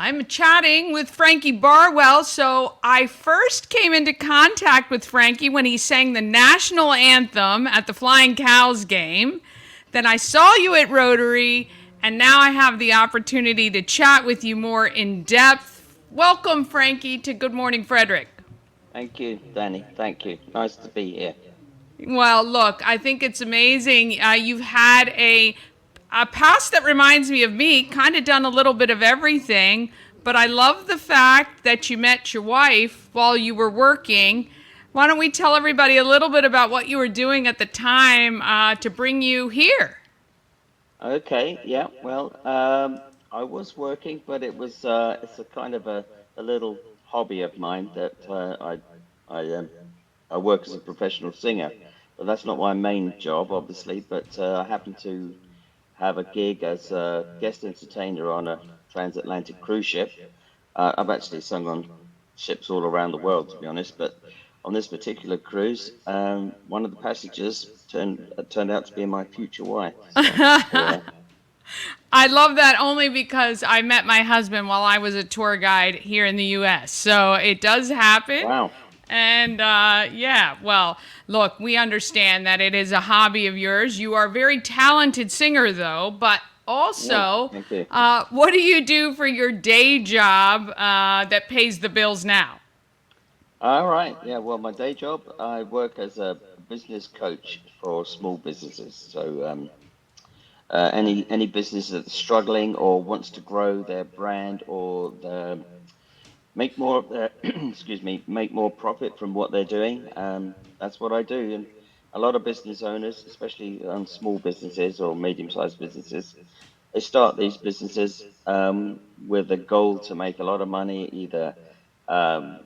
I'm chatting with Frankie Barwell. So I first came into contact with Frankie when he sang the national anthem at the Flying Cows game. Then I saw you at Rotary, and now I have the opportunity to chat with you more in depth. Welcome, Frankie, to Good Morning Frederick. Thank you, Danny. Thank you. Nice to be here. Well, look, I think it's amazing. You've had a past that reminds me of me, kind of done a little bit of everything, but I love the fact that you met your wife while you were working. Why don't we tell everybody a little bit about what you were doing at the time to bring you here? Okay, yeah. Well, I was working, but it's a kind of a little hobby of mine that I work as a professional singer, but that's not my main job, obviously. But I happen to have a gig as a guest entertainer on a transatlantic cruise ship. I've actually sung on ships all around the world, to be honest, but on this particular cruise, one of the passengers turned out to be my future wife. So, yeah. I love that only because I met my husband while I was a tour guide here in the U.S. So it does happen. Wow. And yeah, well, look, we understand that it is a hobby of yours. You are a very talented singer, though, but Yeah. also, Thank you. what do you do for your day job that pays the bills now? All right. Yeah. Well, my day job, I work as a business coach for small businesses. So, any business that's struggling or wants to grow their brand or make more of their, excuse me, make more profit from what they're doing. That's what I do. And a lot of business owners, especially small businesses or medium-sized businesses, they start these businesses with a goal to make a lot of money, either um,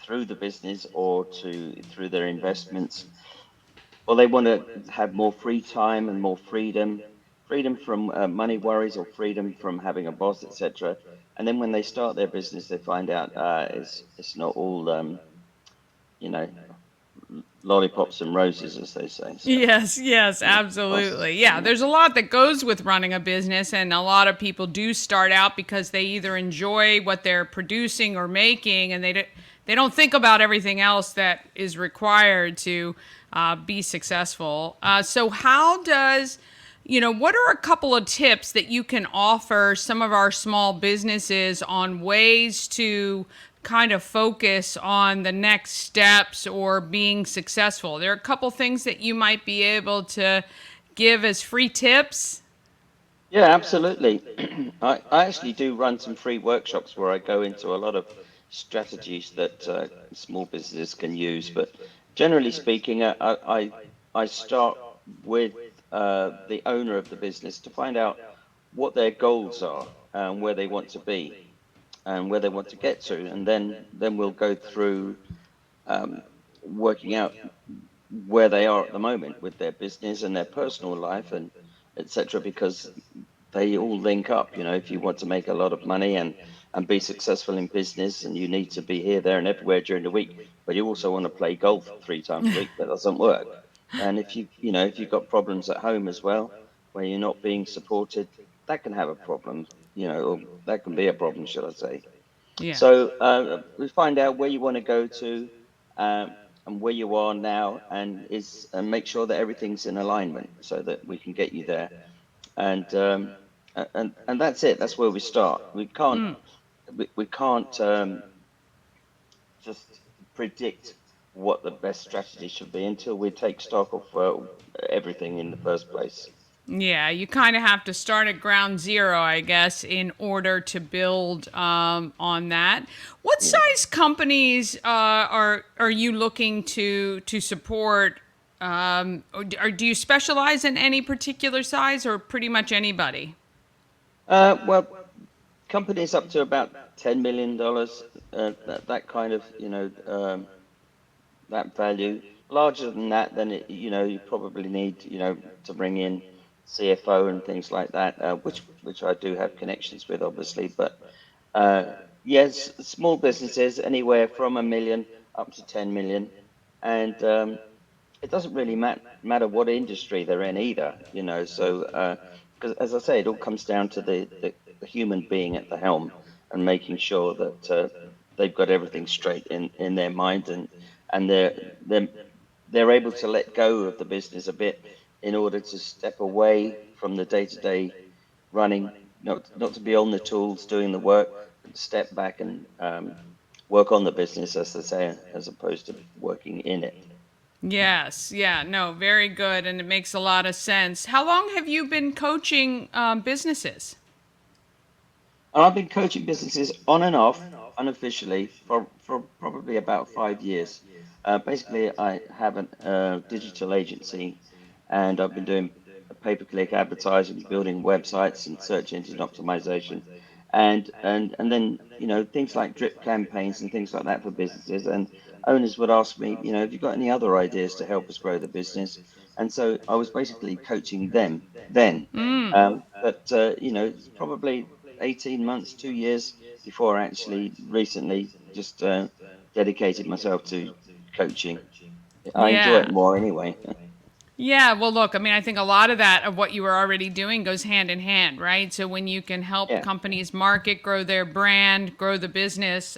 through the business or through their investments, or they want to have more free time and more freedom, freedom from money worries or freedom from having a boss, etc. And then when they start their business, they find out it's not all you know lollipops and roses, as they say. So Yes, yes, yeah, costs. absolutely. Yeah, Yeah, there's a lot that goes with running a business, and a lot of people do start out because they either enjoy what they're producing or making, and they don't think about everything else that is required to be successful. So, how does what are a couple of tips that you can offer some of our small businesses on ways to kind of focus on the next steps or being successful? There are a couple things that you might be able to give as free tips. yeah, absolutely. I actually do run some free workshops where I go into a lot of strategies that small businesses can use. But generally speaking, I start with the owner of the business to find out what their goals are and where they want to be and where they want to get to, and then we'll go through um, working out where they are at the moment with their business and their personal life and etc. Because they all link up. You know, if you want to make a lot of money and be successful in business, and you need to be here, there, and everywhere during the week, but you also want to play golf 3 times a week, that doesn't work. And if you've got problems at home as well, where you're not being supported, that can have a problem. Or that can be a problem, should I say? Yeah. So we find out where you want to go to, and where you are now, and make sure that everything's in alignment so that we can get you there. And that's it. That's where we start. We can't just predict what the best strategy should be until we take stock of everything in the first place. Yeah, you kind of have to start at ground zero, I guess, in order to build on that. What Yeah. size companies are you looking to support? Or do you specialize in any particular size, or pretty much anybody? Well, companies up to about $10 million, that kind of, that value. Larger than that, then you probably need, to bring in CFO and things like that, which I do have connections with, obviously. But yes, small businesses anywhere from a million up to 10 million, and it doesn't really matter what industry they're in either, So because as I say, it all comes down to the human being at the helm, and making sure that they've got everything straight in their mind, and they're they're able to let go of the business a bit in order to step away from the day-to-day running, not to be on the tools doing the work, but to step back and work on the business, as they say, as opposed to working in it. Yes, yeah, no, very good, and it makes a lot of sense. How long have you been coaching businesses? And I've been coaching businesses on and off, unofficially, for probably about 5 years. Basically, I have a digital agency, and I've been doing pay-per-click advertising, building websites, and search engine optimization, and then things like drip campaigns and things like that for businesses. And owners would ask me, have you got any other ideas to help us grow the business? And so I was basically coaching them then. But it's probably 18 months, 2 years before I actually recently just dedicated myself to coaching. I enjoy it Yeah. more anyway. Yeah, well, look, I mean, I think a lot of that of what you were already doing goes hand in hand, right? So when you can help Yeah, companies market, grow their brand, grow the business,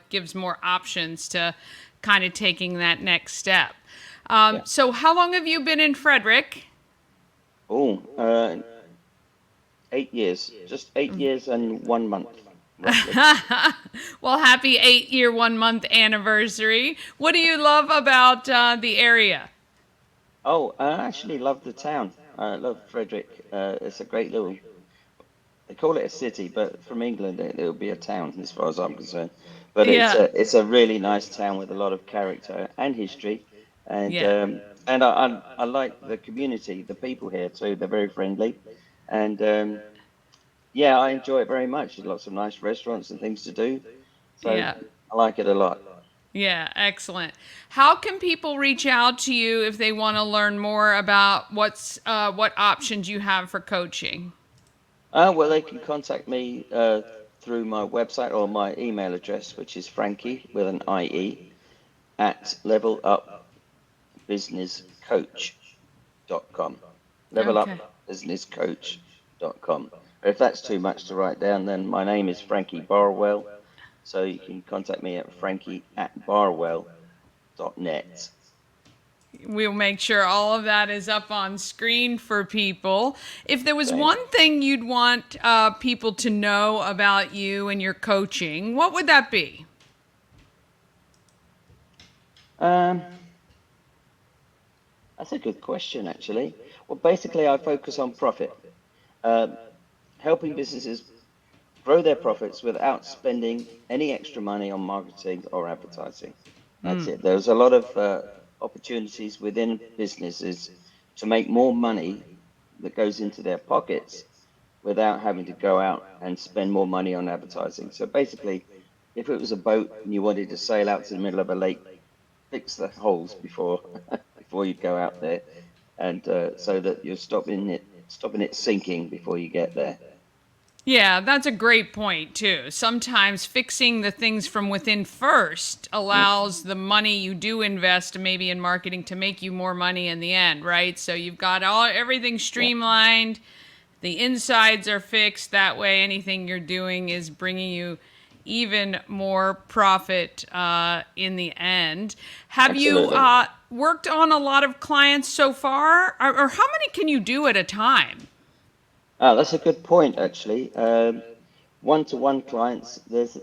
gives more options to kind of taking that next step. yeah. So how long have you been in Frederick? Oh, 8 years, just 8 years and 1 month, roughly. Well, happy 8 year, 1 month anniversary. What do you love about the area? Oh, I actually love the town. I love Frederick. It's a great little, they call it a city, but from England it'll be a town as far as I'm concerned. But it's Yeah, a really nice town with a lot of character and history, and yeah. um, and I like the community, the people here too. They're very friendly, and yeah, I enjoy it very much. There's lots of nice restaurants and things to do, so Yeah. I like it a lot. Yeah, excellent. How can people reach out to you if they want to learn more about what options you have for coaching? Well, they can contact me through my website or my email address, which is Frankie with an IE at levelupbusinesscoach.com. Okay. Levelupbusinesscoach.com. If that's too much to write down, then my name is Frankie Barwell. So you can contact me at frankie@barwell.net. We'll make sure all of that is up on screen for people. If there was Thanks. one thing you'd want people to know about you and your coaching, what would that be? Um, that's a good question, actually. Well, basically, I focus on profit, uh, helping businesses grow their profits without spending any extra money on marketing or advertising. That's it. There's a lot of opportunities within businesses to make more money that goes into their pockets without having to go out and spend more money on advertising. So basically, if it was a boat and you wanted to sail out to the middle of a lake, fix the holes before before you go out there, and so that you're stopping it sinking before you get there. Yeah, that's a great point, too. Sometimes fixing the things from within first Mm, allows the money you do invest maybe in marketing to make you more money in the end, right? So you've got everything yeah, streamlined, the insides are fixed. That way, anything you're doing is bringing you even more profit in the end. Have you absolutely. worked on a lot of clients so far? Or how many can you do at a time? Ah, that's a good point, actually. One-to-one clients, there's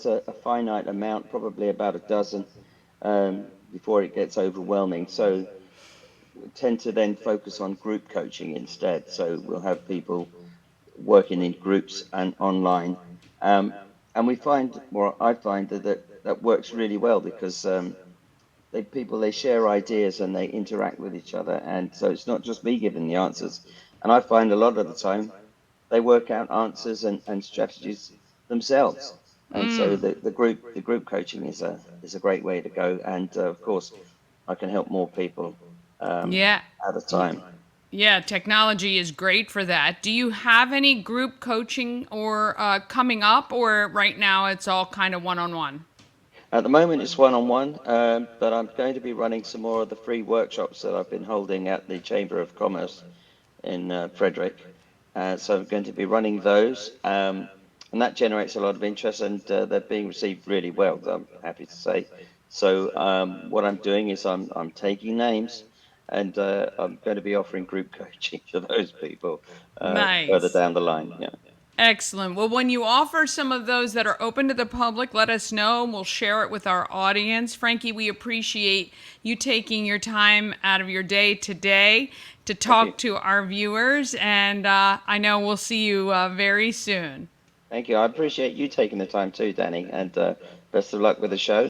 a finite amount, probably about a dozen, before it gets overwhelming. So we tend to then focus on group coaching instead. So we'll have people working in groups and online. And we find, or I find that works really well because they share ideas and they interact with each other. And so it's not just me giving the answers. And I find a lot of the time they work out answers and strategies themselves. And so the group coaching is a great way to go. And of course, I can help more people Yeah. at a time. Yeah, technology is great for that. Do you have any group coaching or coming up, or right now it's all kind of one on one? At the moment, it's one-on-one, but I'm going to be running some more of the free workshops that I've been holding at the Chamber of Commerce in Frederick. So I'm going to be running those. and that generates a lot of interest, and they're being received really well, I'm happy to say. So what I'm doing is I'm taking names, and I'm going to be offering group coaching to those people further Nice. down the line. Yeah. Excellent. Well, when you offer some of those that are open to the public, let us know and we'll share it with our audience. Frankie, we appreciate you taking your time out of your day today to Thank you. talk to our viewers, and I know we'll see you very soon. Thank you. I appreciate you taking the time too, Danny, and best of luck with the show.